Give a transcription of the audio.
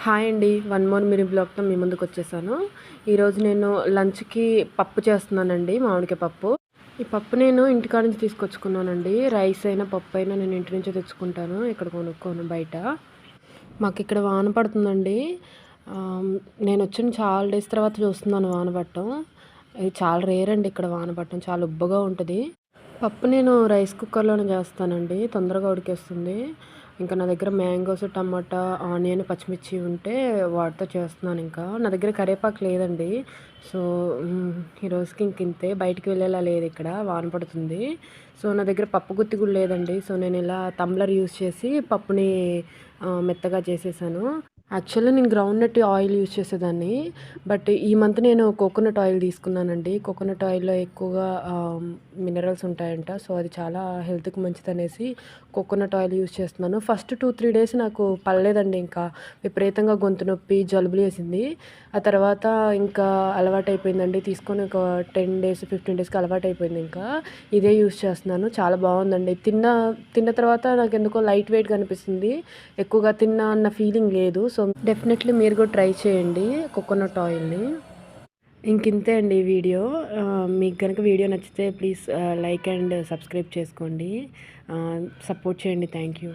Hi అండి. One more mini బ్లాగ్‌తో మీ ముందుకొచ్చేసాను. ఈరోజు నేను లంచ్‌కి పప్పు చేస్తున్నానండి. మామిడికాయ పప్పు. ఈ పప్పు నేను ఇంటికాడ నుంచి తీసుకొచ్చుకున్నానండి. రైస్ అయినా, పప్పయినా నేను ఇంటి నుంచే తెచ్చుకుంటాను. ఇక్కడ కొనుక్కోను బయట. మాకిక్కడ వాన పడుతుందండి. నేనొచ్చిన చాలా డేస్ తర్వాత చూస్తున్నాను వాన పడటం. ఇది చాలా రేర్ అండి ఇక్కడ వాన పడటం. చాలా ఉబ్బగా ఉంటది. పప్పు నేను రైస్ కుక్కర్‌లోనే చేస్తానండి. తొందరగా ఉడికేస్తుంది. ఇంకా నా దగ్గర మ్యాంగోస్, టమాటా, ఆనియన్, పచ్చిమిర్చి ఉంటే వాటితో చేస్తున్నానింకా. నా దగ్గర కరివేపాకు లేదండి. సో, ఈ రోజుకి ఇంకింతే. బయటికి వెళ్ళేలా లేదిక్కడ. వాన పడుతుంది. సో, నా దగ్గర పప్పు గుత్తి కూడా లేదండి. సో, నేనిలా టంబ్లర్ యూజ్ చేసి పప్పుని మెత్తగా చేసేసాను. యాక్చువల్‌గా నేను గ్రౌండ్‌నట్ ఆయిల్ యూజ్ చేసేదాన్ని. బట్ ఈ మంత్ నేను కోకోనట్ ఆయిల్ తీసుకున్నానండి. కోకోనట్ ఆయిల్‌లో ఎక్కువగా మినరల్స్ ఉంటాయంట. సో, అది చాలా హెల్త్‌కి మంచిదనేసి కోకోనట్ ఆయిల్ యూజ్ చేస్తున్నాను. ఫస్ట్ 2, 3 డేస్ నాకు పడలేదండి ఇంకా. విపరీతంగా గొంతు నొప్పి, జలుబు చేసింది. ఆ తర్వాత ఇంకా అలవాటయిపోయిందండి. తీసుకొని ఒక 10 డేస్, 15 డేస్‌కి అలవాటయిపోయింది ఇంకా. ఇదే యూజ్ చేస్తున్నాను. చాలా బావుందండి. తిన్న తర్వాత నాకెందుకో లైట్ వెయిట్‌గా అనిపిస్తుంది. ఎక్కువగా తిన్నా అన్న ఫీలింగ్ లేదు. సో, డెఫినెట్‌లీ మీరు కూడా ట్రై చేయండి కోకోనట్ ఆయిల్‌ని. ఇంకింతే అండి ఈ వీడియో. మీకు గనుక వీడియో నచ్చితే ప్లీజ్ లైక్ అండ్ సబ్స్క్రైబ్ చేసుకోండి. సపోర్ట్ చేయండి. Thank you.